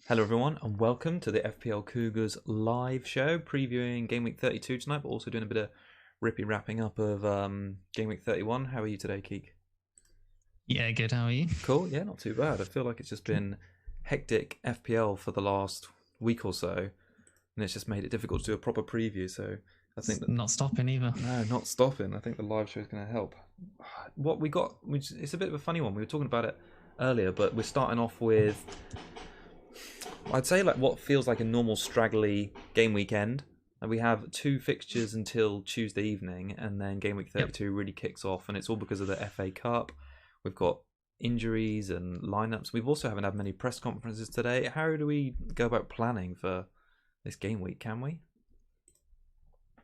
Hello everyone and welcome to the FPL Cougars live show, previewing Game Week 32 tonight, but also doing a bit of wrapping up of Game Week 31. How are you today, Keek? Yeah, good. How are you? Cool, yeah, not too bad. I feel like it's just been hectic FPL for the last week or so, and it's just made it difficult to do a proper preview, so I think that... Not stopping either. No, not stopping. I think the live show is going to help. What we got, it's a bit of a funny one. We were talking about it earlier, but we're starting off with... I'd say like what feels like a normal straggly game weekend. And we have two fixtures until Tuesday evening, and then game week 32 really kicks off, and it's all because of the FA Cup. We've got injuries and lineups. We've also haven't had many press conferences today. How do we go about planning for this game week? Can we?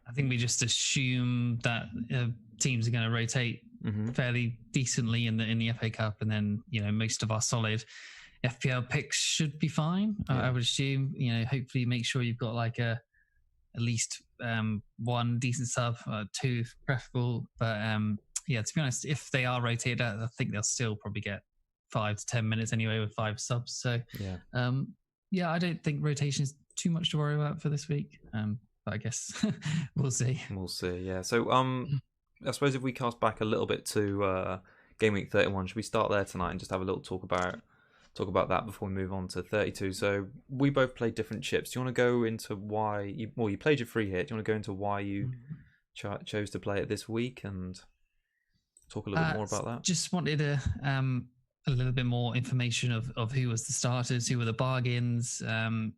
I think we just assume that teams are going to rotate fairly decently in the FA Cup, and then most of our solid FPL picks should be fine. I would assume. Hopefully, make sure you've got like at least one decent sub, two if preferable. But to be honest, if they are rotated out, I think they'll still probably get 5 to 10 minutes anyway with 5 subs. So I don't think rotation is too much to worry about for this week. But I guess we'll see. We'll see. Yeah. So I suppose if we cast back a little bit to game week 31, should we start there tonight and just have a little talk about that before we move on to 32. So we both played different chips. Do you want to go into why you played your free hit? Do you want to go into why you chose to play it this week and talk a little bit more about that? Just wanted a little bit more information of who was the starters, who were the bargains. I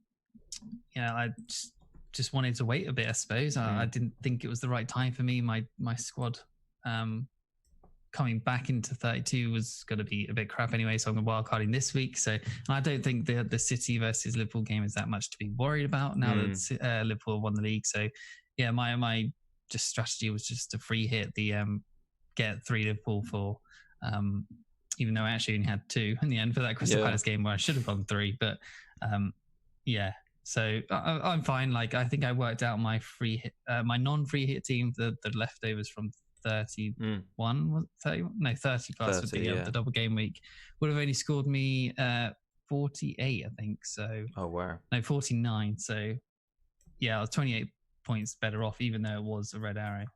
just wanted to wait a bit, I suppose. I didn't think it was the right time for me. My squad coming back into 32 was going to be a bit crap anyway, so I'm going wildcarding this week. So I don't think the City versus Liverpool game is that much to be worried about now that Liverpool won the league. So yeah, my just strategy was just to free hit the get 3 Liverpool for even though I actually only had 2 in the end for that Crystal Palace game where I should have gone 3. But so I'm fine. Like I think I worked out my free hit, my non-free hit team, the leftovers from 31 was 31? No, 30 plus 30, with the double game week would have only scored me 48, I think. So 49. So yeah, I was 28 points better off, even though it was a red arrow.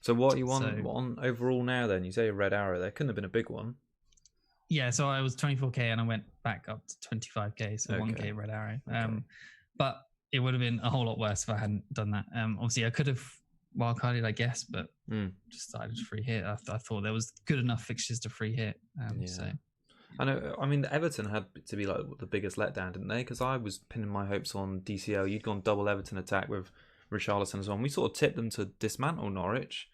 So what are you on overall now then? You say a red arrow, there couldn't have been a big one. Yeah, so I was 24k and I went back up to 25k, so 1k red arrow. But it would have been a whole lot worse if I hadn't done that. Obviously I could have wildcarded, I guess, but just decided to free hit. I thought there was good enough fixtures to free hit. So I know. I mean, Everton had to be like the biggest letdown, didn't they? Because I was pinning my hopes on DCL. You'd gone double Everton attack with Richarlison as well. And we sort of tipped them to dismantle Norwich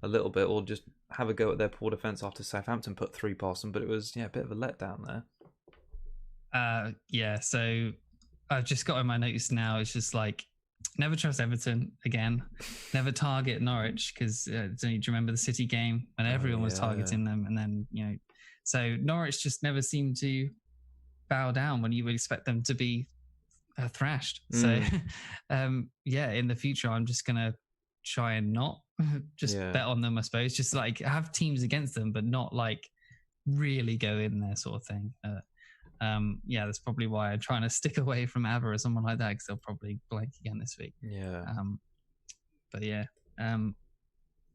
a little bit, or just have a go at their poor defence after Southampton put 3 past them. But it was a bit of a letdown there. So I've just got in my notes now. It's just like, never trust Everton again. Never target Norwich, because do you remember the City game when everyone was targeting them? And then, so Norwich just never seemed to bow down when you would expect them to be thrashed. So, in the future, I'm just going to try and not just bet on them, I suppose. Just like have teams against them, but not like really go in there sort of thing. That's probably why I'm trying to stick away from Ava or someone like that, because they'll probably blank again this week.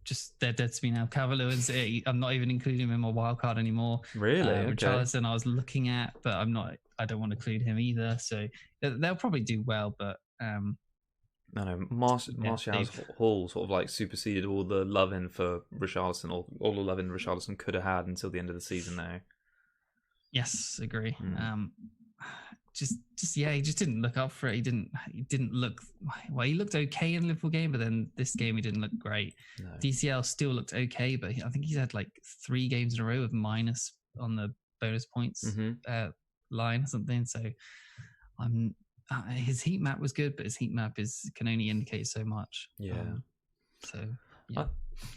Just they're dead to me now. Calvert-Lewin's, I'm not even including him in my wild card anymore. Really? Richarlison I was looking at, but I don't want to include him either. So they'll probably do well, but Martial's haul sort of like superseded all the love-in for Richarlison, or all the love-in Richarlison could have had until the end of the season now. Yes, agree. He just didn't look up for it. He didn't look well. He looked okay in the Liverpool game, but then this game he didn't look great. No. DCL still looked okay, but I think he's had like 3 games in a row with minus on the bonus points line or something. So his heat map was good, but his heat map can only indicate so much.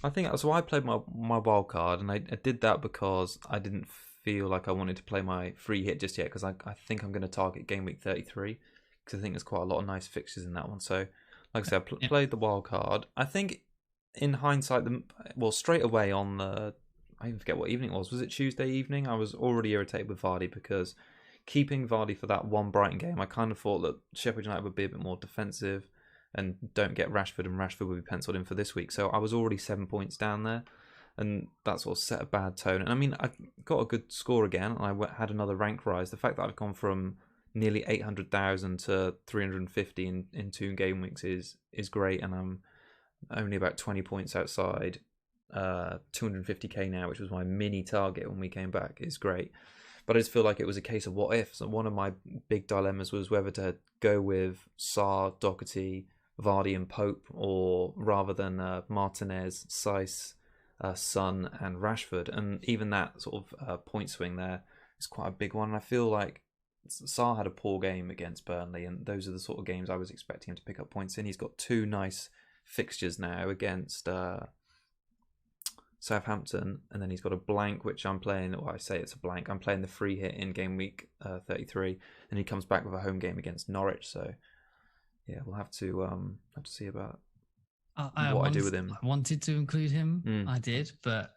I think that's why I played my wild card, and I did that because I didn't feel like I wanted to play my free hit just yet, because I think I'm going to target game week 33, because I think there's quite a lot of nice fixtures in that one. So like I said, I played the wild card. I think in hindsight, straight away on I even forget what evening it was. Was it Tuesday evening? I was already irritated with Vardy because keeping Vardy for that one Brighton game, I kind of thought that Sheffield United would be a bit more defensive and don't get Rashford, and Rashford would be penciled in for this week. So I was already 7 points down there, and that sort of set a bad tone. And I mean, I got a good score again, and I had another rank rise. The fact that I've gone from nearly 800,000 to 350 in 2 game weeks is great, and I'm only about 20 points outside 250k now, which was my mini target when we came back. Is great. But I just feel like it was a case of what if. So one of my big dilemmas was whether to go with Sarr, Doherty, Vardy and Pope, or rather than Martinez, Saiss, Son and Rashford. And even that sort of point swing there is quite a big one. And I feel like Sarr had a poor game against Burnley, and those are the sort of games I was expecting him to pick up points in. He's got 2 nice fixtures now against Southampton, and then he's got a blank, which I'm playing. Well, I say it's a blank. I'm playing the free hit in game week 33, and he comes back with a home game against Norwich. So yeah, we'll have to see about what I do with him. I wanted to include him. I did, but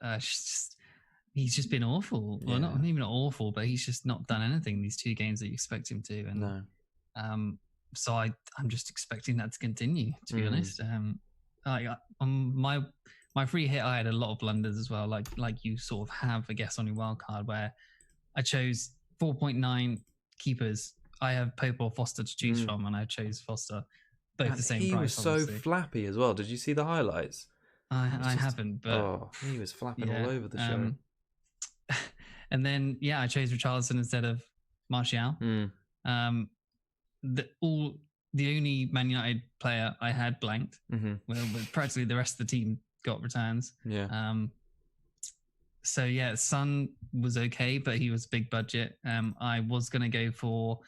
he's just been awful. Well, not even awful, but he's just not done anything these 2 games that you expect him to. And no. So I'm just expecting that to continue. To be honest, on my free hit, I had a lot of blunders as well, like you sort of have, I guess, on your wild card, where I chose 4.9 keepers. I have Pope or Foster to choose from, and I chose Foster. Both the same price. He was so flappy as well. Did you see the highlights? I haven't, but he was flapping all over the show. And then I chose Richarlison instead of Martial. The only Man United player I had blanked. Well, practically the rest of the team got returns. So Son was okay, but he was big budget. I was going to go for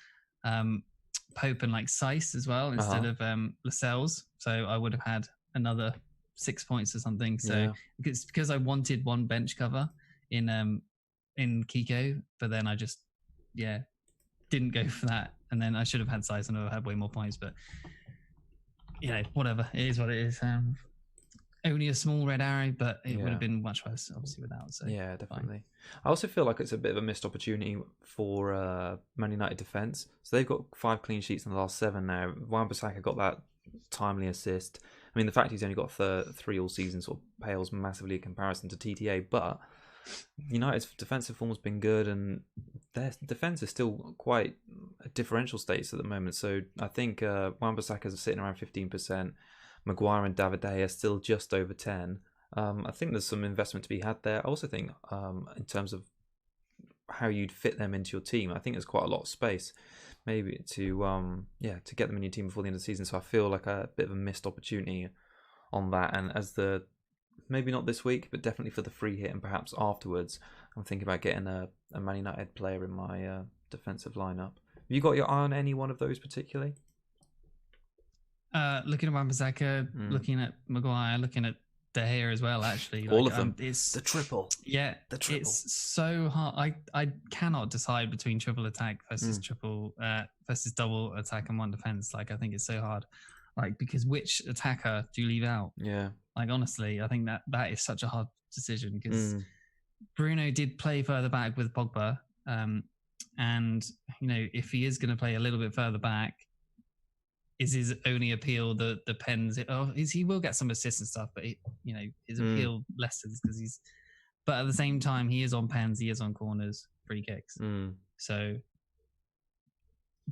Pope and like Saiss as well instead of Lascelles. So I would have had another 6 points or something. So it's because I wanted one bench cover in Kiko, but then I just didn't go for that. And then I should have had Saiss and I would have had way more points. But whatever, it is what it is. Only a small red arrow, but it would have been much worse, obviously, without. So yeah, definitely. Fine. I also feel like it's a bit of a missed opportunity for Man United defence. So they've got 5 clean sheets in the last 7 now. Wan-Bissaka got that timely assist. I mean, the fact he's only got 3 all season sort of pales massively in comparison to TTA, but United's defensive form has been good, and their defence is still quite a differential status at the moment. So I think Wan-Bissaka is sitting around 15%. Maguire and David De Gea are still just over 10. I think there's some investment to be had there. I also think in terms of how you'd fit them into your team, I think there's quite a lot of space maybe to get them in your team before the end of the season. So I feel like a bit of a missed opportunity on that. And as maybe not this week, but definitely for the free hit and perhaps afterwards, I'm thinking about getting a Man United player in my defensive lineup. Have you got your eye on any one of those particularly? Looking at Wan-Bissaka, looking at Maguire, looking at De Gea as well. Actually, all of them. It's the triple. Yeah, the triple. It's so hard. I cannot decide between triple attack versus versus double attack and one defense. Like I think it's so hard. Like because which attacker do you leave out? Yeah. Like honestly, I think that is such a hard decision because Bruno did play further back with Pogba, and if he is going to play a little bit further back. Is his only appeal that depends? He will get some assists and stuff, but his appeal lessens because he's. But at the same time, he is on pens, he is on corners, free kicks. So,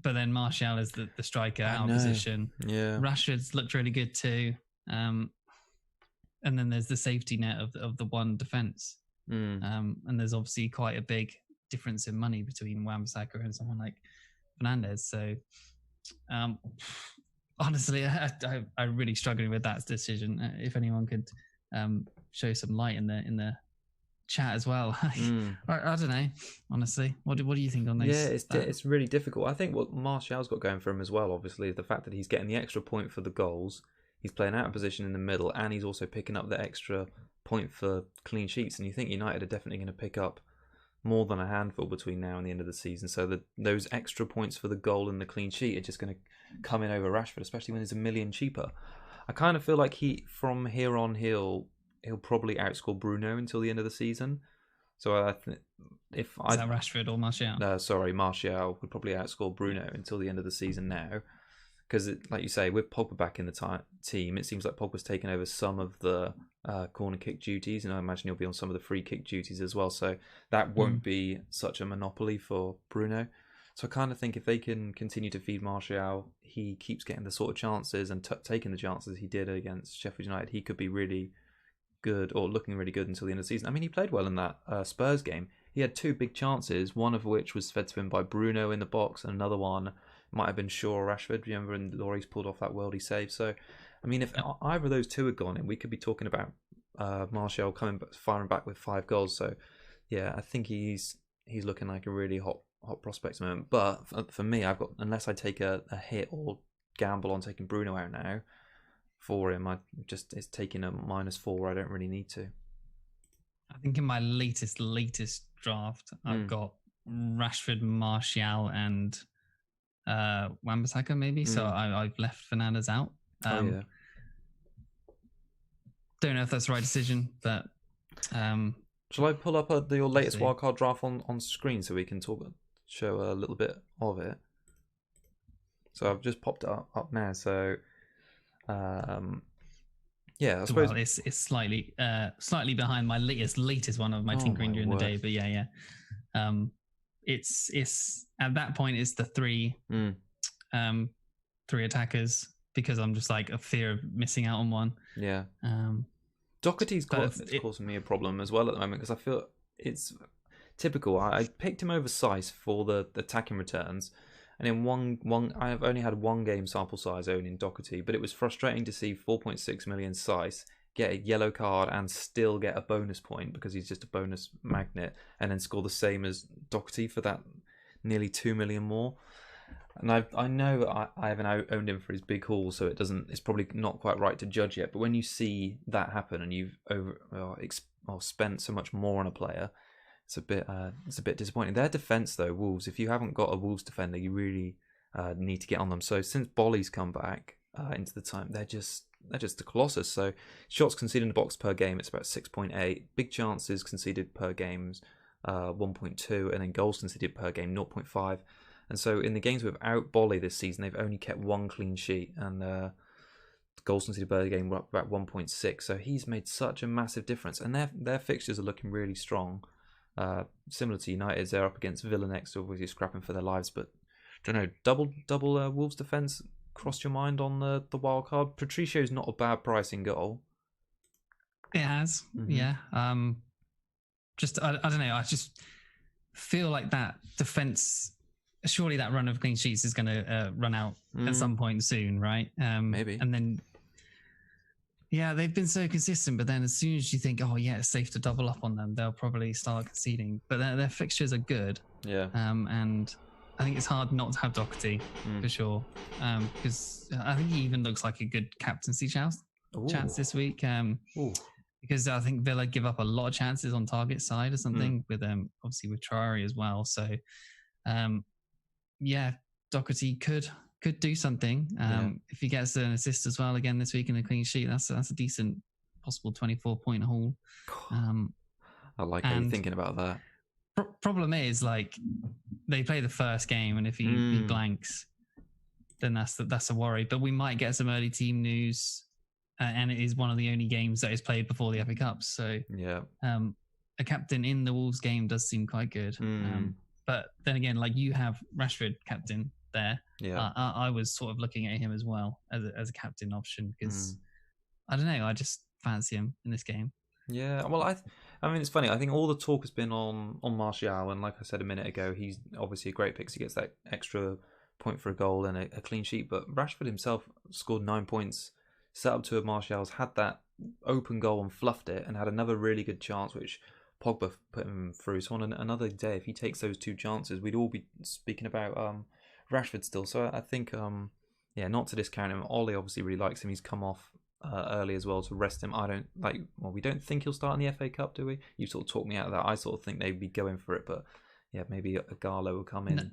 but then Martial is the striker out of position. Yeah, Rashford's looked really good too. And then there's the safety net of the one defense. And there's obviously quite a big difference in money between Wan-Bissaka and someone like Fernandes. So. Honestly, I'm really struggling with that decision. If anyone could show some light in the chat as well. I don't know. Honestly, what do you think on this? Yeah, it's really difficult. I think what Martial's got going for him as well, obviously, is the fact that he's getting the extra point for the goals. He's playing out of position in the middle, and he's also picking up the extra point for clean sheets. And you think United are definitely going to pick up more than a handful between now and the end of the season. So those extra points for the goal and the clean sheet are just going to come in over Rashford, especially when he's $1 million cheaper. I kind of feel like from here on he'll probably outscore Bruno until the end of the season. So I think if Is that Rashford or Martial? Sorry, Martial would probably outscore Bruno until the end of the season now. Because, like you say, with Pogba back in the team, it seems like Pogba's taken over some of the corner kick duties, and I imagine he'll be on some of the free kick duties as well. So that won't be such a monopoly for Bruno. So I kind of think if they can continue to feed Martial, he keeps getting the sort of chances and taking the chances he did against Sheffield United, he could be really good or looking really good until the end of the season. I mean, he played well in that Spurs game. He had 2 big chances, one of which was fed to him by Bruno in the box, and another one might have been Shaw or Rashford. Remember, and Lloris pulled off that worldy save. So, I mean, if either of those 2 had gone in, we could be talking about Martial firing back with 5 goals. So, yeah, I think he's looking like a really hot prospect at the moment. But for me, unless I take a hit or gamble on taking Bruno out now for him, it's taking a -4 where I don't really need to. I think in my latest draft, I've got Rashford, Martial, and Wan-Bissaka maybe. So I've left Fernandes out. Yeah. Don't know if that's the right decision, but shall I pull up your latest wildcard draft on screen so we can show a little bit of it? So I've just popped it up now. So yeah, I suppose it's slightly behind my latest one of my tinkering during the day, but yeah. It's at that point it's the 3 attackers, because I'm just like a fear of missing out on one. Yeah. Doherty's causing me a problem as well at the moment, because I feel it's typical. I picked him over Sice for the attacking returns, and in one I've only had 1 game sample size owning Doherty, but it was frustrating to see 4.6 million Sice get a yellow card and still get a bonus point because he's just a bonus magnet, and then score the same as Doherty for that nearly 2 million more. And I know I haven't owned him for his big haul, so it's probably not quite right to judge yet. But when you see that happen and you've spent so much more on a player, it's a bit disappointing. Their defense though, Wolves, if you haven't got a Wolves defender, you really need to get on them. So since Bolly's come back into the time, they're just a colossus. So shots conceded in the box per game, it's about 6.8. Big chances conceded per game, 1.2, and then goals conceded per game, 0.5. And so in the games without Bolly this season, they've only kept 1 clean sheet, and goals conceded per game were up about 1.6. So he's made such a massive difference, and their fixtures are looking really strong. Similar to United's, they're up against Villa next, obviously scrapping for their lives. But I don't know, double Wolves defense crossed your mind on the wild card? Patricio's not a bad price in goal. It has, yeah. I don't know. I just feel like that defense. Surely that run of clean sheets is going to run out at some point soon, right? Maybe. And then, yeah, they've been so consistent. But then as soon as you think, oh, yeah, it's safe to double up on them, they'll probably start conceding. But their fixtures are good. Yeah. And I think it's hard not to have Doherty for sure. Because I think he even looks like a good captaincy chance this week. Because I think Villa give up a lot of chances on target side or something with obviously with Traore as well. So, yeah, Doherty could do something. If he gets an assist as well again this week in a clean sheet, that's a decent possible 24-point haul. I like how you're thinking about that. Problem is, like, they play the first game, and if he blanks, then that's a worry. But we might get some early team news, and it is one of the only games that is played before the FA Cup. So yeah, a captain in the Wolves game does seem quite good. But then again, like, you have Rashford captain there. Yeah, I was sort of looking at him as well as a captain option because I don't know, I just fancy him in this game. Yeah, well, I mean, it's funny. I think all the talk has been on Martial, and like I said a minute ago, he's obviously a great pick. So he gets that extra point for a goal and a clean sheet. But Rashford himself scored 9 points, set up to a Martial's, had that open goal and fluffed it, and had another really good chance, which Pogba put him through. So on another day, if he takes those 2 chances, we'd all be speaking about Rashford still. So I think, not to discount him. Ollie obviously really likes him. He's come off early as well to rest him. We don't think he'll start in the FA Cup, do we? You sort of talked me out of that. I sort of think they'd be going for it, but yeah, maybe a Garlo will come in.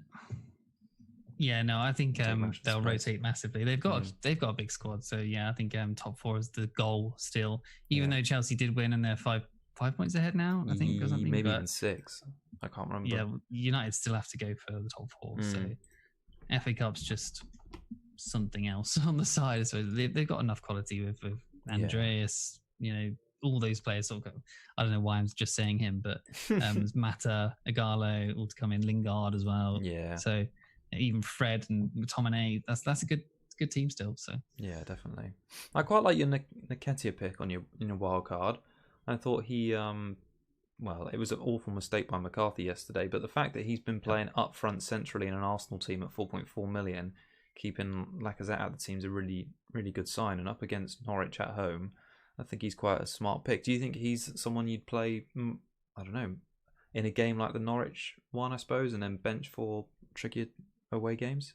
I think they'll rotate massively. They've got a big squad, so yeah, I think top 4 is the goal still. Even though Chelsea did win and they're 5 5 points ahead now, I think, or something. Maybe but even 6. I can't remember. Yeah, United still have to go for the top 4. So FA Cup's just something else on the side. So they've got enough quality with Andreas, all those players. I don't know why I'm just saying him, but Mata, Igalo, all to come in, Lingard as well. Yeah. So even Fred and McTominay, that's a good team still. So yeah, definitely. I quite like your Nketiah pick on your wild card. I thought he well, it was an awful mistake by McCarthy yesterday, but the fact that he's been playing up front centrally in an Arsenal team at 4.4 million, keeping Lacazette out of the team is a really, really good sign. And up against Norwich at home, I think he's quite a smart pick. Do you think he's someone you'd play, I don't know, in a game like the Norwich one, I suppose, and then bench for trickier away games?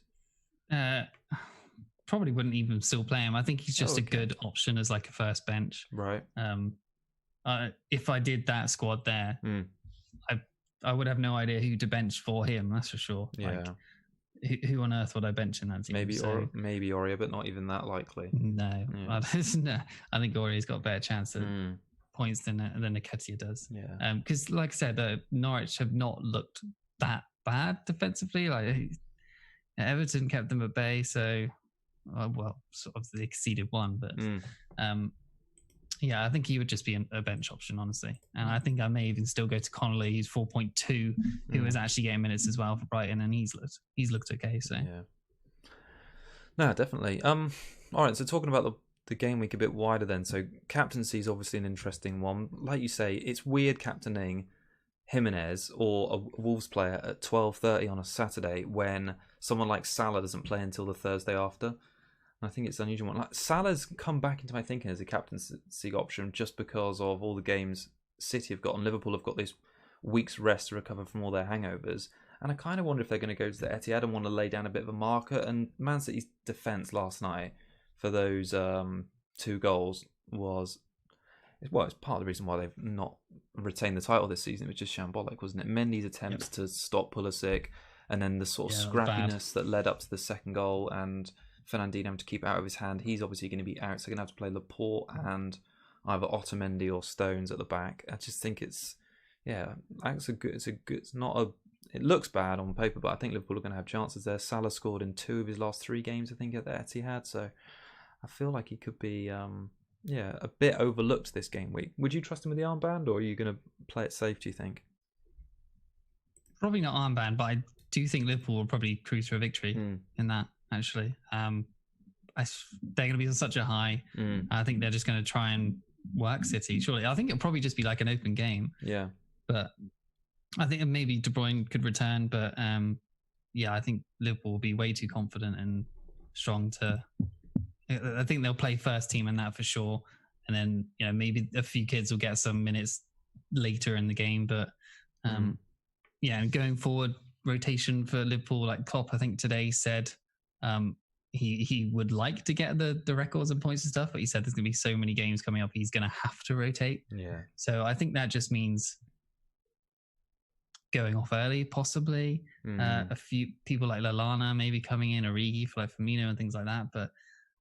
Probably wouldn't even still play him. I think he's just a good option as like a first bench. Right. If I did that squad there, I would have no idea who to bench for him. That's for sure. Yeah. Like, who on earth would I bench in that team? Maybe Aurier, but not even that likely. No, yeah. I think Aurier's got a better chance at points than Nketiah does. Yeah. Because like I said, Norwich have not looked that bad defensively. Like Everton kept them at bay, so sort of they conceded one, but yeah, I think he would just be a bench option, honestly. And I think I may even still go to Connolly, who's 4.2, who is actually getting minutes as well for Brighton, and he's looked okay. So yeah, no, definitely. All right, so talking about the game week a bit wider then. So captaincy is obviously an interesting one. Like you say, it's weird captaining Jimenez or a Wolves player at 12:30 on a Saturday when someone like Salah doesn't play until the Thursday after. I think it's an unusual one. Like, Salah's come back into my thinking as a captaincy option just because of all the games City have got and Liverpool have got this week's rest to recover from all their hangovers. And I kind of wonder if they're going to go to the Etihad and want to lay down a bit of a marker. And Man City's defence last night for those 2 goals was... Well, it's part of the reason why they've not retained the title this season. It was just shambolic, wasn't it? Mendy's attempts to stop Pulisic and then the sort of scrappiness that led up to the second goal and... Fernandinho having to keep it out of his hand. He's obviously going to be out, so they're going to have to play Laporte and either Otamendi or Stones at the back. I just think it's not a. It looks bad on paper, but I think Liverpool are going to have chances there. Salah scored in 2 of his last 3 games, I think, at the Etihad, so I feel like he could be a bit overlooked this game week. Would you trust him with the armband, or are you going to play it safe, do you think? Probably not armband, but I do think Liverpool will probably cruise for a victory in that. Actually, they're going to be on such a high. I think they're just going to try and work City. Surely, I think it'll probably just be like an open game. Yeah, but I think maybe De Bruyne could return. But I think Liverpool will be way too confident and strong to. I think they'll play first team in that for sure, and then maybe a few kids will get some minutes later in the game. But and going forward, rotation for Liverpool, like Klopp, I think today said. He would like to get the records and points and stuff, but he said there's going to be so many games coming up, he's going to have to rotate. Yeah. So I think that just means going off early, possibly. A few people like Lallana maybe coming in, Origi for like Firmino and things like that. But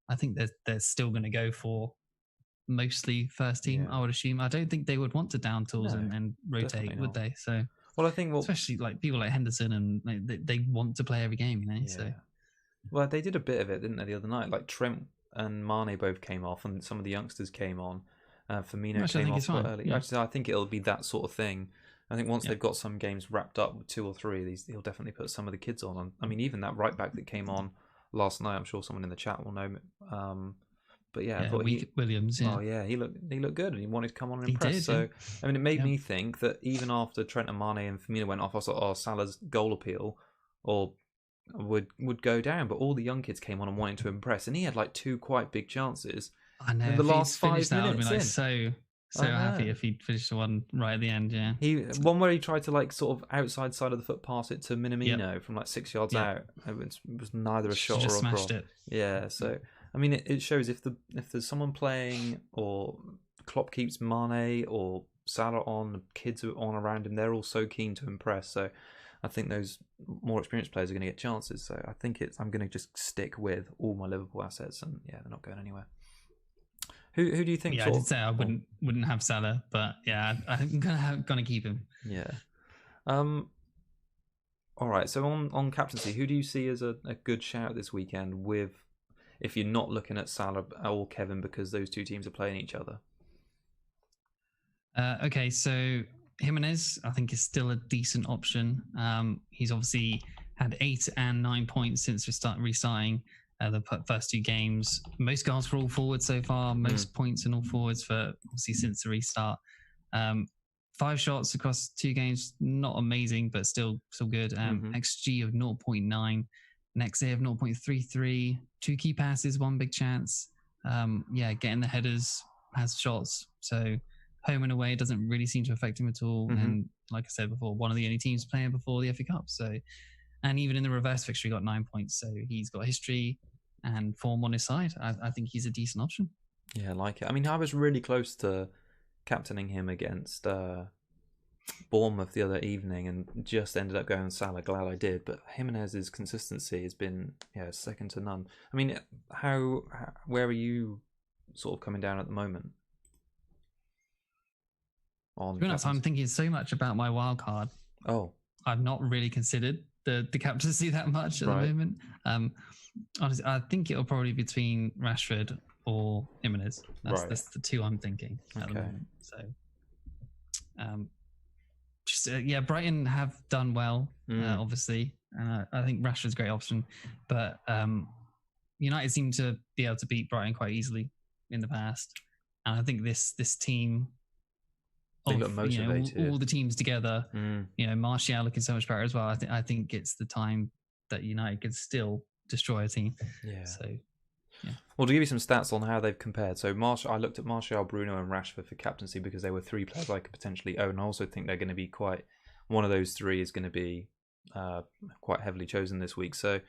I think they're still going to go for mostly first team, I would assume. I don't think they would want to down tools and rotate, would they? So, well, I think especially like people like Henderson and they want to play every game, so. Well, they did a bit of it, didn't they, the other night? Like Trent and Mane both came off, and some of the youngsters came on. Firmino came off quite early. Yeah. Actually, I think it'll be that sort of thing. I think once they've got some games wrapped up with 2 or 3 of these, he'll definitely put some of the kids on. I mean, even that right back that came on last night, I'm sure someone in the chat will know. But I thought Williams. Yeah. Oh yeah, he looked good, and he wanted to come on and impress. I mean, it made me think that even after Trent and Mane and Firmino went off, I thought, Salah's goal appeal would go down, but all the young kids came on and wanted to impress, and he had like 2 quite big chances. I know. In the last 5 minutes, I would be like so happy if he'd finished the one right at the end. Yeah, one where he tried to like sort of outside side of the foot pass it to Minamino from like 6 yards out. It was neither a shot or a cross. It. Yeah, so I mean, it shows if there's someone playing or Klopp keeps Mane or Salah on, the kids are on around him, they're all so keen to impress. So. I think those more experienced players are going to get chances. So I think I'm going to just stick with all my Liverpool assets, and they're not going anywhere. Who do you think? Yeah, I did say I wouldn't have Salah, but yeah, I'm gonna keep him. Yeah. All right. So on captaincy, who do you see as a good shout this weekend? If you're not looking at Salah or Kevin, because those two teams are playing each other. Okay, so Jimenez, I think, is still a decent option. He's obviously had 8 and 9 points since restarting the first 2 games. Most goals for all forwards so far. Most points in all forwards for obviously since the restart. 5 shots across 2 games, not amazing, but still good. XG of 0.9, an XA of 0.33, 2 key passes, 1 big chance. Getting the headers, has shots. So home and away doesn't really seem to affect him at all. And like I said before, one of the only teams playing before the FA Cup. So, and even in the reverse fixture, he got 9 points. So he's got history and form on his side. I think he's a decent option. Yeah, I like it. I mean, I was really close to captaining him against Bournemouth the other evening and just ended up going Salah. Glad I did. But Jimenez's consistency has been second to none. I mean, where are you sort of coming down at the moment? To be honest, I'm thinking so much about my wild card. Oh, I've not really considered the captaincy that much at the moment. Honestly, I think it'll probably be between Rashford or Jimenez. That's the 2 I'm thinking at the moment. So, Brighton have done well, obviously. I think Rashford's a great option, but United seem to be able to beat Brighton quite easily in the past, and I think this team. They look motivated. All the teams together, Martial looking so much better as well. I think it's the time that United could still destroy a team. Yeah. So, yeah. Well, to give you some stats on how they've compared, so I looked at Martial, Bruno, and Rashford for captaincy because they were 3 players I could potentially own. I also think they're going to be one of those 3 is going to be quite heavily chosen this week. So,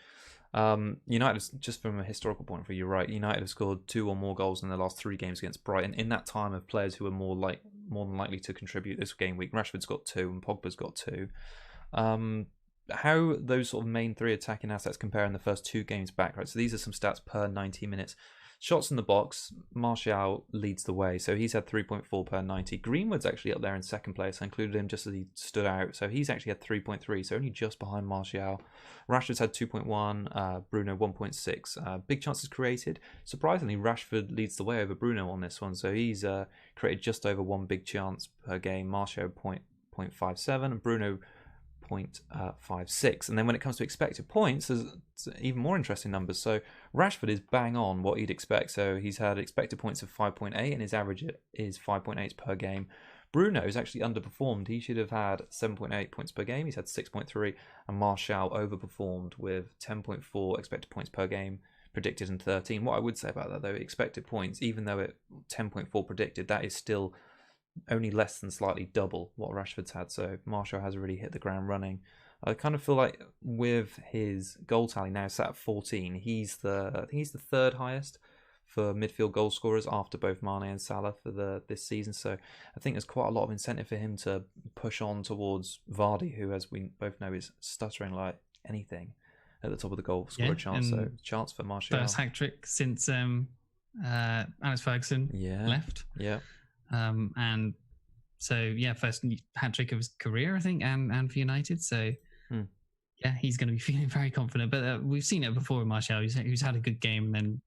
United, just from a historical point of view, you're right. United have scored 2 or more goals in their last 3 games against Brighton. In that time of players who are more than likely to contribute this game week, Rashford's got 2 and Pogba's got 2. How those sort of main 3 attacking assets compare in the first 2 games back, right? So these are some stats per 90 minutes. Shots in the box, Martial leads the way. So he's had 3.4 per 90. Greenwood's actually up there in second place. I included him just as he stood out. So he's actually had 3.3, so only just behind Martial. Rashford's had 2.1, Bruno 1.6. Big chances created. Surprisingly, Rashford leads the way over Bruno on this one. So he's created just over 1 big chance per game. Martial 0.57 and Bruno 0.56. And then when it comes to expected points, there's even more interesting numbers. So Rashford is bang on what you'd expect. So he's had expected points of 5.8 and his average is 5.8 per game. Bruno's actually underperformed. He should have had 7.8 points per game. He's had 6.3, and Martial overperformed with 10.4 expected points per game predicted and 13. What I would say about that though, expected points, even though it 10.4 predicted, that is still only less than slightly double what Rashford's had. So Martial has really hit the ground running. I kind of feel like with his goal tally now sat at 14, I think he's the 3rd highest for midfield goal scorers after both Mane and Salah for this season. So I think there's quite a lot of incentive for him to push on towards Vardy, who, as we both know, is stuttering like anything at the top of the goal scorer chance. So chance for Martial. First hat-trick since Alex Ferguson left. Yeah. And so first hat-trick of his career, I think, and for United. So he's going to be feeling very confident. But we've seen it before with Martial, who's had a good game and then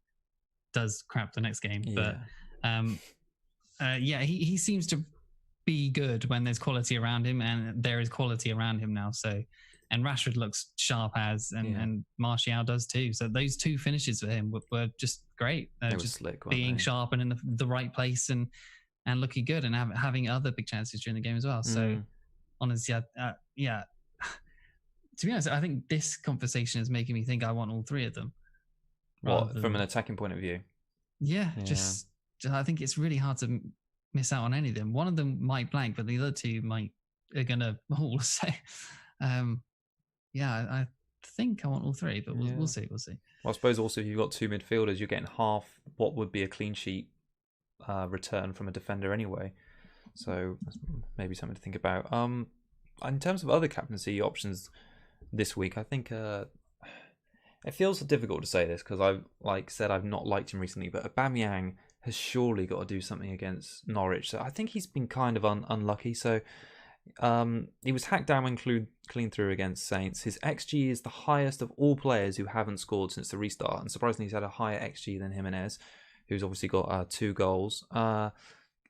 does crap the next game. But he seems to be good when there's quality around him, and there is quality around him now. So, and Rashford looks sharp and Martial does too. So those 2 finishes for him were just great. Just slick, being sharp and in the right place and looking good and having other big chances during the game as well. So honestly, to be honest, I think this conversation is making me think I want all 3 of them. From an attacking point of view? Yeah. Just I think it's really hard to miss out on any of them. One of them might blank, but the other 2 are going to all say. I think I want all 3, but we'll see. We'll see. Well, I suppose also if you've got 2 midfielders, you're getting half what would be a clean sheet return from a defender anyway. So that's maybe something to think about. In terms of other captaincy options this week, I think it feels difficult to say this because I've not liked him recently, but Aubameyang has surely got to do something against Norwich. So I think he's been kind of unlucky. So he was hacked down when clean through against Saints. His XG is the highest of all players who haven't scored since the restart. And surprisingly, he's had a higher XG than Jimenez, who's obviously got 2 goals.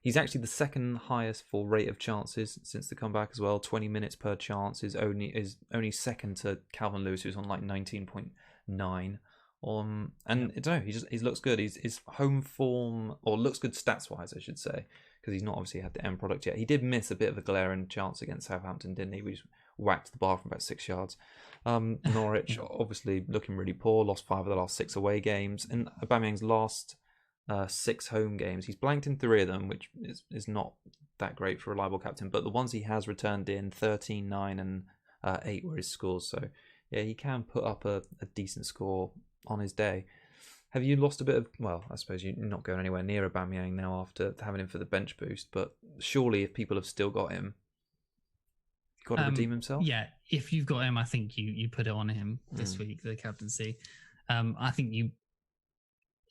He's actually the second highest for rate of chances since the comeback as well. 20 minutes per chance is only second to Calvin Lewis, who's on like 19.9. And I don't know, he looks good. His home form, or looks good stats wise, I should say, because he's not obviously had the end product yet. He did miss a bit of a glaring chance against Southampton, didn't he? We just whacked the bar from about 6 yards. Norwich obviously looking really poor. Lost 5 of the last 6 away games. And Aubameyang's last 6 home games, he's blanked in 3 of them, which is not that great for a reliable captain. But the ones he has returned in, 13, 9 and 8 were his scores. So yeah, he can put up a decent score on his day. Have you lost a bit of, well, I suppose you're not going anywhere near Aubameyang now after having him for the bench boost, but surely if people have still got him, he's got to redeem himself? Yeah, if you've got him, I think you put it on him this week, the captaincy. I think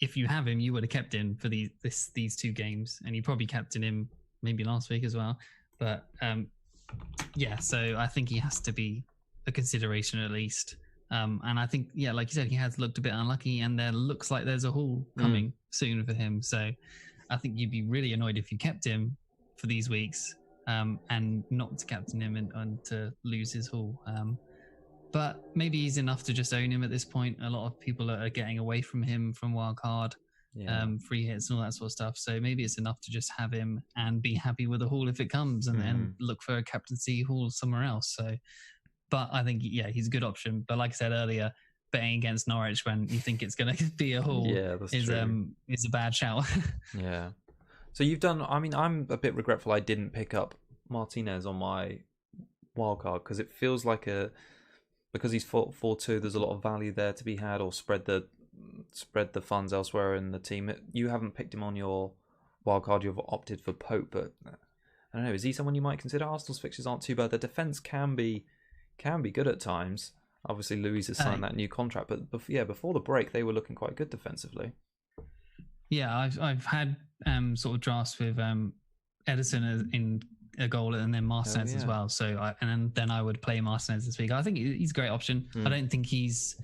if you have him, you would have kept him for these 2 games, and you probably captained him maybe last week as well. But yeah, so I think he has to be a consideration at least. And I think, yeah, like you said, he has looked a bit unlucky, and there looks like there's a haul coming soon for him. So I think you'd be really annoyed if you kept him for these weeks and not to captain him and to lose his haul. But maybe he's enough to just own him at this point. A lot of people are getting away from him from wildcard, free hits and all that sort of stuff. So maybe it's enough to just have him and be happy with a haul if it comes, and then look for a captaincy haul somewhere else. So, but I think, yeah, he's a good option. But like I said earlier, betting against Norwich when you think it's going to be a haul is a bad shout. Yeah. So you've done, I mean, I'm a bit regretful I didn't pick up Martinez on my wildcard, because it feels like because he's 4-2, there's a lot of value there to be had, or spread the funds elsewhere in the team. You haven't picked him on your wildcard, you've opted for Pope, but I don't know, is he someone you might consider? Arsenal's fixtures aren't too bad. The defence can be good at times. Obviously, Luis has signed that new contract, but before the break, they were looking quite good defensively. Yeah, I've had sort of drafts with Edison in a goal and then Martinez as well. So then I would play Martinez this week. I think he's a great option. I don't think he's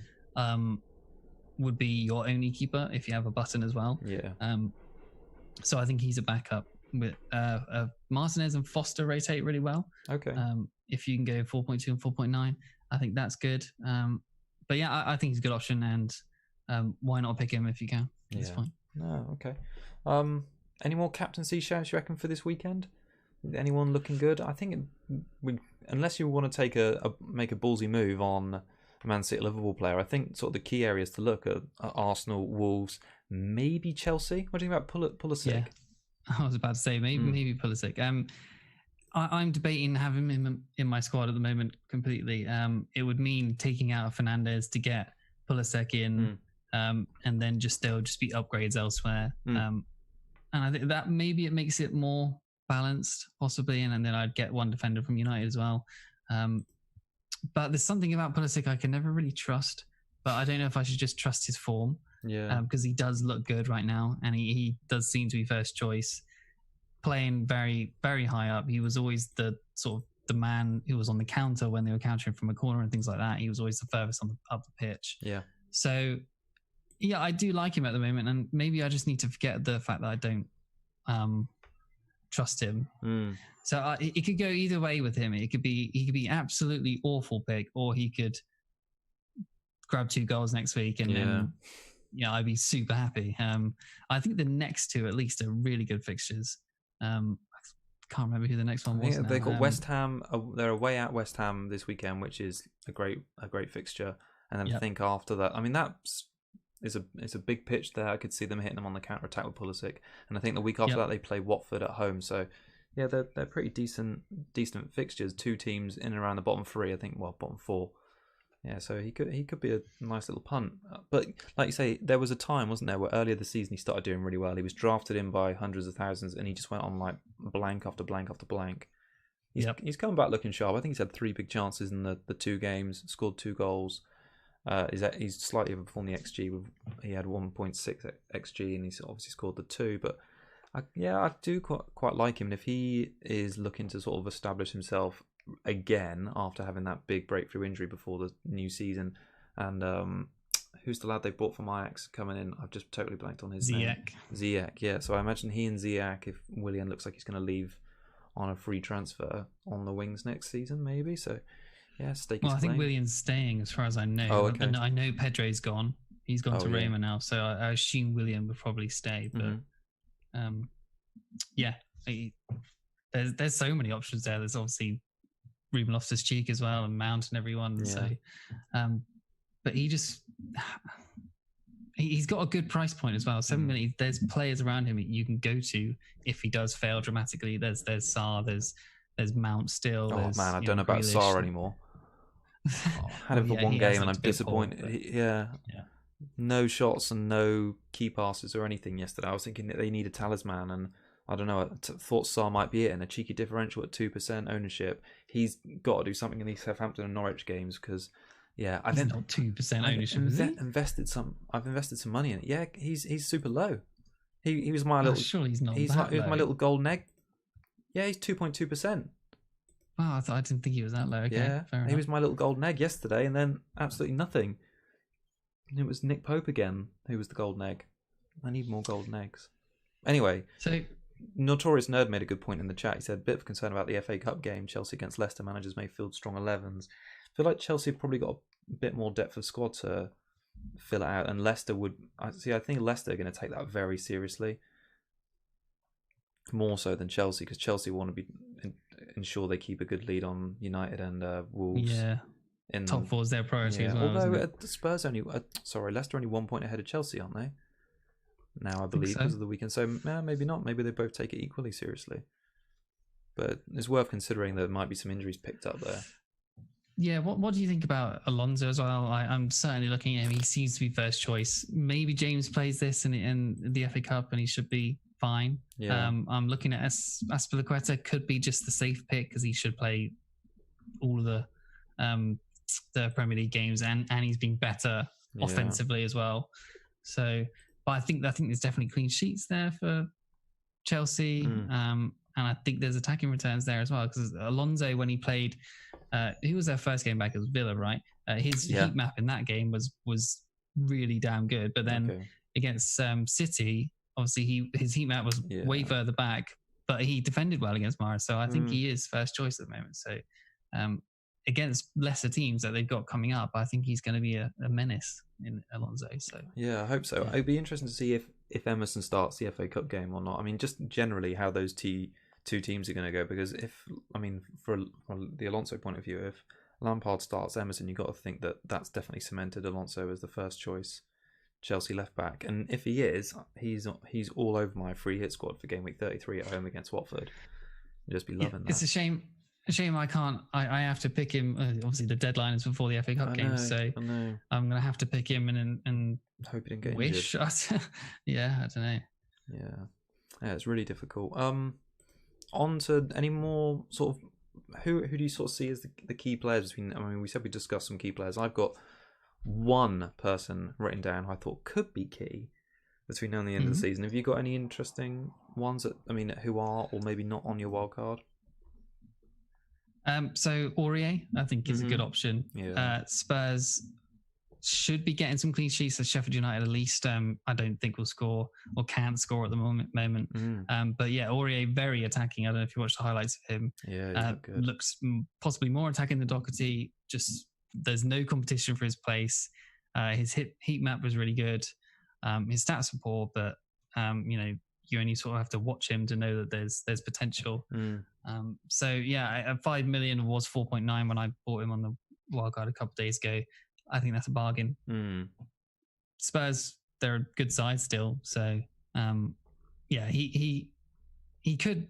would be your only keeper if you have a button as well. Yeah. So I think he's a backup. With Martinez and Foster rotate really well. Okay. If you can go 4.2 and 4.9, I think that's good. But yeah, I think he's a good option, and why not pick him if you can? That's fine. No, okay. Any more captaincy shouts you reckon for this weekend? Anyone looking good? I think unless you want to make a ballsy move on a Man City Liverpool player, I think sort of the key areas to look at are Arsenal, Wolves, maybe Chelsea. What do you think about Pulisic? Yeah. I was about to say maybe Pulisic. I'm debating having him in my squad at the moment completely. It would mean taking out Fernandes to get Pulisic in, and then there'll just be upgrades elsewhere. And I think that maybe it makes it more balanced, possibly, and then I'd get one defender from United as well. But there's something about Pulisic I can never really trust. But I don't know if I should just trust his form. Yeah. Because he does look good right now, and he does seem to be first choice, playing very, very high up. He was always the man who was on the counter when they were countering from a corner and things like that. He was always the furthest up the pitch. Yeah. So, yeah, I do like him at the moment, and maybe I just need to forget the fact that I don't trust him. So it could go either way with him. He could be absolutely awful pick, or he could grab 2 goals next week and then. Yeah, I'd be super happy. I think the next 2 at least are really good fixtures. I can't remember who the next one was. They've got West Ham. They're away at West Ham this weekend, which is a great fixture. And then I think after that, I mean it's a big pitch there. I could see them hitting them on the counter attack with Pulisic. And I think the week after that they play Watford at home. So yeah, they're pretty decent fixtures. 2 teams in and around the bottom 3. I think bottom 4. Yeah, so he could be a nice little punt. But like you say, there was a time, wasn't there, where earlier this season he started doing really well. He was drafted in by hundreds of thousands, and he just went on like blank after blank after blank. He's coming back looking sharp. I think he's had 3 big chances in the 2 games, scored 2 goals. He's slightly overperformed the XG. He had 1.6 XG, and he's obviously scored the 2. But I do quite like him. And if he is looking to sort of establish himself again after having that big breakthrough injury before the new season, and who's the lad they bought from Ajax coming in? I've just totally blanked on his name. Ziyech, yeah. So I imagine he and Ziyech, if Willian looks like he's going to leave on a free transfer on the wings next season, maybe. So yeah, I think Willian's staying, as far as I know. Oh, okay. And I know Pedro's gone. He's gone to Roma now, so I assume Willian would probably stay. But there's so many options there. There's obviously Ruben Loftus-Cheek as well, and Mount and everyone. Yeah. So, but he's got a good price point as well. 7 million. There's players around him you can go to if he does fail dramatically. There's Sarr. There's Mount still. Oh man, I don't know about Sarr anymore. Had him for one game and I'm disappointed. No shots and no key passes or anything yesterday. I was thinking that they need a talisman, and I don't know. I thought Sarr might be it, and a cheeky differential at 2% ownership. He's got to do something in these Southampton and Norwich games because, I've not 2% ownership. I've invested some money in it. Yeah, he's super low. He was my little. Surely he's not. He was my little golden egg. Yeah, he's 2.2%. Wow, I didn't think he was that low. Okay, yeah, he was my little golden egg yesterday, and then absolutely nothing. And it was Nick Pope again who was the golden egg. I need more golden eggs. Anyway, so Notorious Nerd made a good point in the chat. He said, bit of concern about the FA Cup game. Chelsea against Leicester, managers may field strong 11s. I feel like Chelsea have probably got a bit more depth of squad to fill it out, and Leicester would. I think Leicester are going to take that very seriously, more so than Chelsea, because Chelsea want to ensure they keep a good lead on United and Wolves. Yeah. Top four is their priority as well. Although Spurs Leicester only 1 point ahead of Chelsea, aren't they? Now I believe because of the weekend. So maybe not. Maybe they both take it equally seriously. But it's worth considering there might be some injuries picked up there. Yeah, what do you think about Alonso as well? I'm certainly looking at him. He seems to be first choice. Maybe James plays this in the FA Cup and he should be fine. Yeah. I'm looking at Azpilicueta. Could be just the safe pick because he should play all of the Premier League games and he's been better offensively as well. So, but I think there's definitely clean sheets there for Chelsea. And I think there's attacking returns there as well because Alonso, when he played, he was their first game back as Villa, right? His heat map in that game was really damn good. But then against City, obviously his heat map was way further back, but he defended well against Mara. So I think he is first choice at the moment. So against lesser teams that they've got coming up, I think he's going to be a menace in Alonso. So I hope so. It'd be interesting to see if Emerson starts the FA Cup game or not. I mean, just generally how those two teams are going to go, because from the Alonso point of view, if Lampard starts Emerson, you've got to think that that's definitely cemented Alonso as the first choice Chelsea left back. And if he is, he's all over my free hit squad for Gameweek 33 at home against Watford. You'll just be loving that. It's a shame I can't. I have to pick him. Obviously, the deadline is before the FA Cup game, so I'm going to have to pick him and hope he didn't get wish. injured. Yeah, I don't know. Yeah, it's really difficult. On to any more sort of who do you sort of see as the key players between? I mean, we said we discussed some key players. I've got one person written down who I thought could be key between now and the end of the season. Have you got any interesting ones who are or maybe not on your wild card? So Aurier, I think, is a good option. Spurs should be getting some clean sheets as Sheffield United at least. I don't think will score or can't score at the moment. But yeah, Aurier, very attacking. I don't know if you watched the highlights of him. Yeah, good. Looks possibly more attacking than Doherty. Just there's no competition for his place. His heat map was really good. His stats were poor, but you only sort of have to watch him to know that there's potential. So yeah, at 5 million was 4.9 when I bought him on the wildcard a couple of days ago. I think that's a bargain. Spurs, they're a good side still. So he could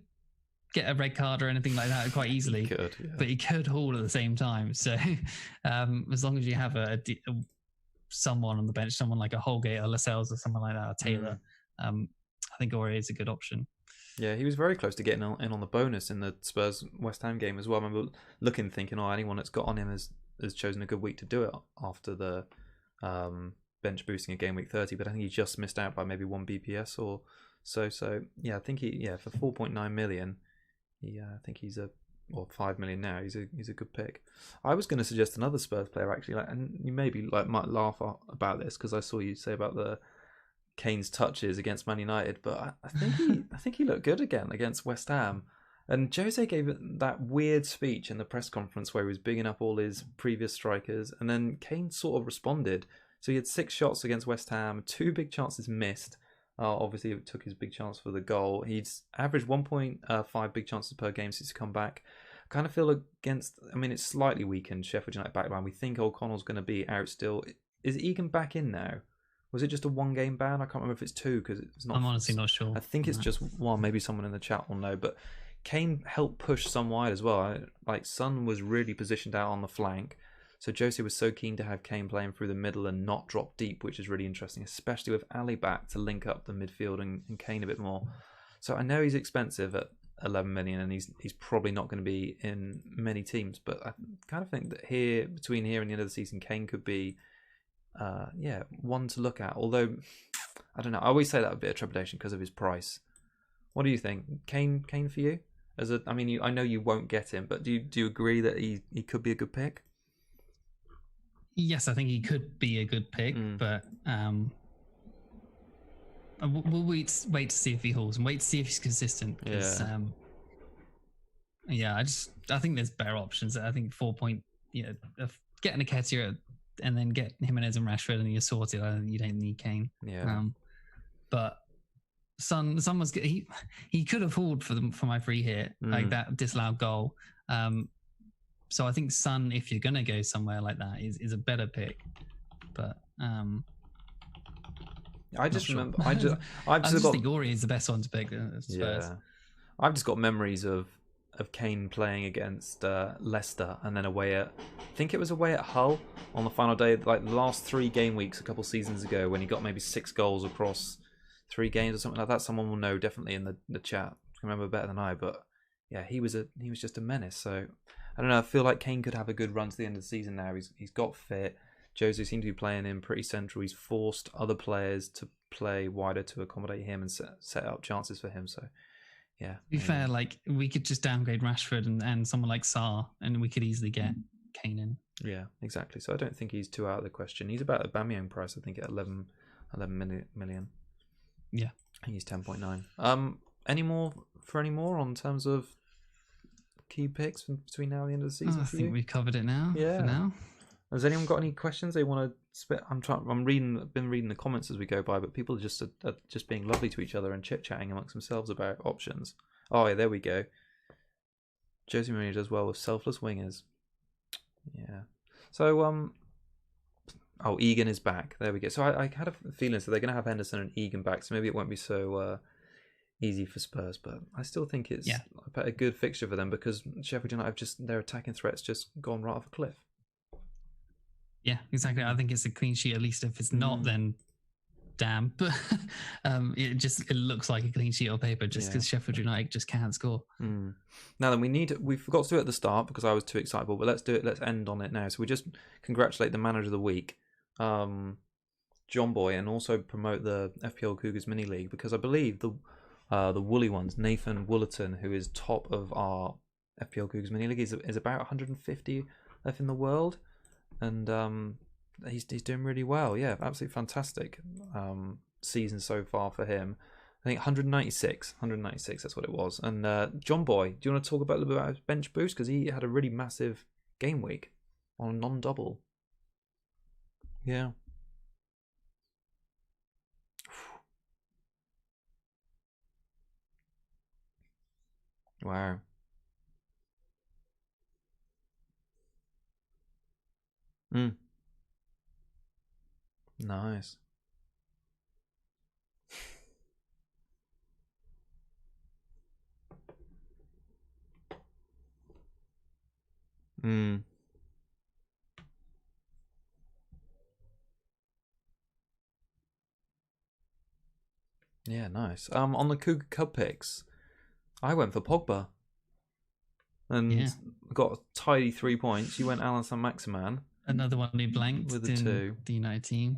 get a red card or anything like that quite easily. But he could haul at the same time. So as long as you have someone on the bench, someone like a Holgate or Lascelles or someone like that, or Taylor, I think Aurier is a good option. Yeah, he was very close to getting in on the bonus in the Spurs West Ham game as well. I remember thinking, anyone that's got on him has chosen a good week to do it after the bench boosting a game week 30, but I think he just missed out by maybe 1 BPS or so. So yeah, I think for 4.9 million, I think he's or 5 million now. He's a good pick. I was going to suggest another Spurs player actually, and you maybe might laugh about this because I saw you say about the Kane's touches against Man United, but I think he looked good again against West Ham. And Jose gave that weird speech in the press conference where he was bigging up all his previous strikers, and then Kane sort of responded. So he had 6 shots against West Ham, 2 big chances missed. Obviously, it took his big chance for the goal. He's averaged 1.5 big chances per game since he's come back. I kind of feel against, I mean, it's slightly weakened Sheffield United backline. We think O'Connell's going to be out still. Is Egan back in now? Was it just a 1-game ban? I can't remember if it's 2 because it's not. I'm honestly not sure. I think it's just 1. Maybe someone in the chat will know, but Kane helped push Son wide as well. Like Son was really positioned out on the flank, so Jose was so keen to have Kane playing through the middle and not drop deep, which is really interesting, especially with Ali back to link up the midfield and Kane a bit more. So I know he's expensive at 11 million, and he's probably not going to be in many teams, but I kind of think that between here and the end of the season, Kane could be, one to look at. Although I don't know, I always say that with a bit of trepidation because of his price. What do you think, Kane for you? I know you won't get him, but do you agree that he could be a good pick? Yes, I think he could be a good pick, but we'll wait to see if he holds and wait to see if he's consistent. I think there's better options. I think 4 point, getting a Ketia and then get Jimenez and Rashford and you're sorted. I think you don't need Kane. Yeah. But Son was good. He could have hauled for my free hit, like that disallowed goal. So I think Son, if you're gonna go somewhere like that, is a better pick. But I just remember. I just think Ori is the best one to pick. Spurs. Yeah, I've just got memories of Kane playing against Leicester and then I think it was away at Hull on the final day, like the last 3 game weeks a couple seasons ago, when he got maybe 6 goals across 3 games or something like that. Someone will know definitely in the chat. I can remember better than I, but yeah, he was just a menace. So I don't know. I feel like Kane could have a good run to the end of the season now. He's got fit. Jose seemed to be playing him pretty central. He's forced other players to play wider to accommodate him and set up chances for him. So yeah. To be fair, like we could just downgrade Rashford and someone like Sarr, and we could easily get Kane in. Yeah, exactly. So I don't think he's too out of the question. He's about Aubameyang price, I think, at 11 million. Yeah, I think he's 10.9. Any more on terms of key picks between now and the end of the season? I think we've covered it now. Yeah. For now. Has anyone got any questions they want to spit? I've been reading the comments as we go by, but people are just being lovely to each other and chit chatting amongst themselves about options. Oh yeah, there we go. Jose Mourinho does well with selfless wingers. Yeah. So Egan is back. There we go. So I had a feeling that they're going to have Henderson and Egan back, so maybe it won't be so easy for Spurs, but I still think it's a good fixture for them because Sheffield United their attacking threats just gone right off a cliff. Yeah, exactly. I think it's a clean sheet. At least if it's not, then damn. But it looks like a clean sheet on paper just because Sheffield United just can't score. Now then, we forgot to do it at the start because I was too excitable, but let's do it. Let's end on it now. So we just congratulate the manager of the week, John Boy, and also promote the FPL Cougars mini league because I believe the woolly ones, Nathan Woolerton, who is top of our FPL Cougars mini league, is about 150 left in the world. And he's doing really well. Yeah, absolutely fantastic season so far for him. I think 196, that's what it was. And John Boy, do you want to talk a little bit about his bench boost? Because he had a really massive game week on a non-double. Yeah. Wow. Nice. Yeah, nice. On the Cougar Cub picks, I went for Pogba and got a tidy 3 points. You went Alan Saint-Maximin. another one who blanked with the in 2. the United team.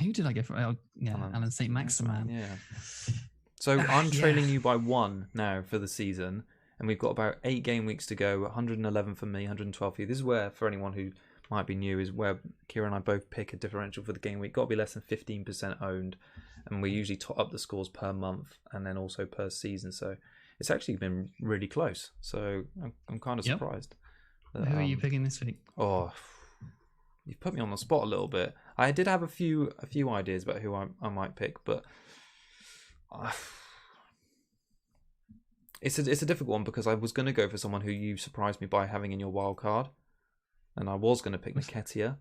Who did I go for? Oh, yeah, Alan St. Maximan. Yeah. So I'm trailing you by 1 now for the season, and we've got about 8 game weeks to go. 111 for me, 112 for you. This is where, for anyone who might be new, is where Kieran and I both pick a differential for the game week. Got to be less than 15% owned, and we usually top up the scores per month and then also per season. So it's actually been really close. So I'm kind of surprised. Who are you picking this week? Oh, you've put me on the spot a little bit. I did have a few ideas about who I might pick, but it's a difficult one because I was going to go for someone who you surprised me by having in your wild card, and I was going to pick Nketiah,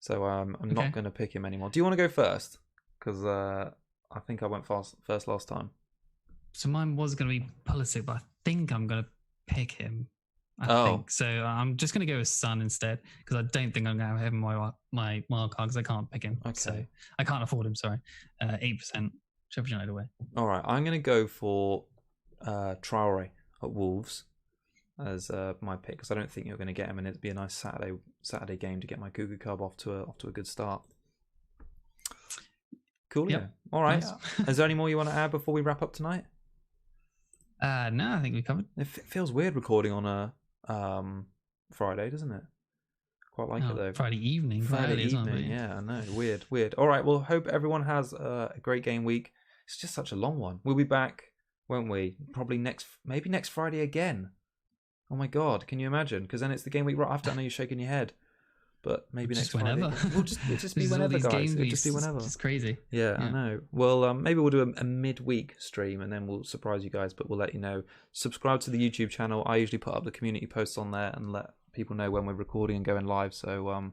so I'm not going to pick him anymore. Do you want to go first? Because I think I went first last time. So mine was going to be Pulisic, but I think I'm going to pick him. I think so. I'm just going to go with Son instead because I don't think I'm going to have him in my wild card because I can't pick him. Okay. So I can't afford him. Sorry, 8% Sheffield United away. All right, I'm going to go for Traore at Wolves as my pick because I don't think you're going to get him, and it'd be a nice Saturday game to get my Cougar Cub off to a good start. Cool. Yep. Yeah. All right. Nice. Is there any more you want to add before we wrap up tonight? No, I think we covered. It feels weird recording on a Friday, doesn't it? Quite like it though. Friday evening. Friday evening. Yeah, I know. Weird. All right. Well, hope everyone has a great game week. It's just such a long one. We'll be back, won't we? Probably maybe next Friday again. Oh my God, can you imagine? Because then it's the game week right after. I know you're shaking your head, but maybe just next whenever. Friday. We'll just be whenever, guys. It'll just be whenever. It's crazy. Yeah, I know. Well, maybe we'll do a midweek stream and then we'll surprise you guys, but we'll let you know. Subscribe to the YouTube channel. I usually put up the community posts on there and let people know when we're recording and going live. So,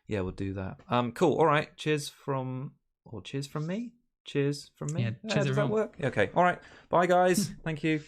yeah, we'll do that. Cool. All right. Cheers from me. Cheers from me. Yeah, cheers does that work? Okay. All right. Bye, guys. Thank you.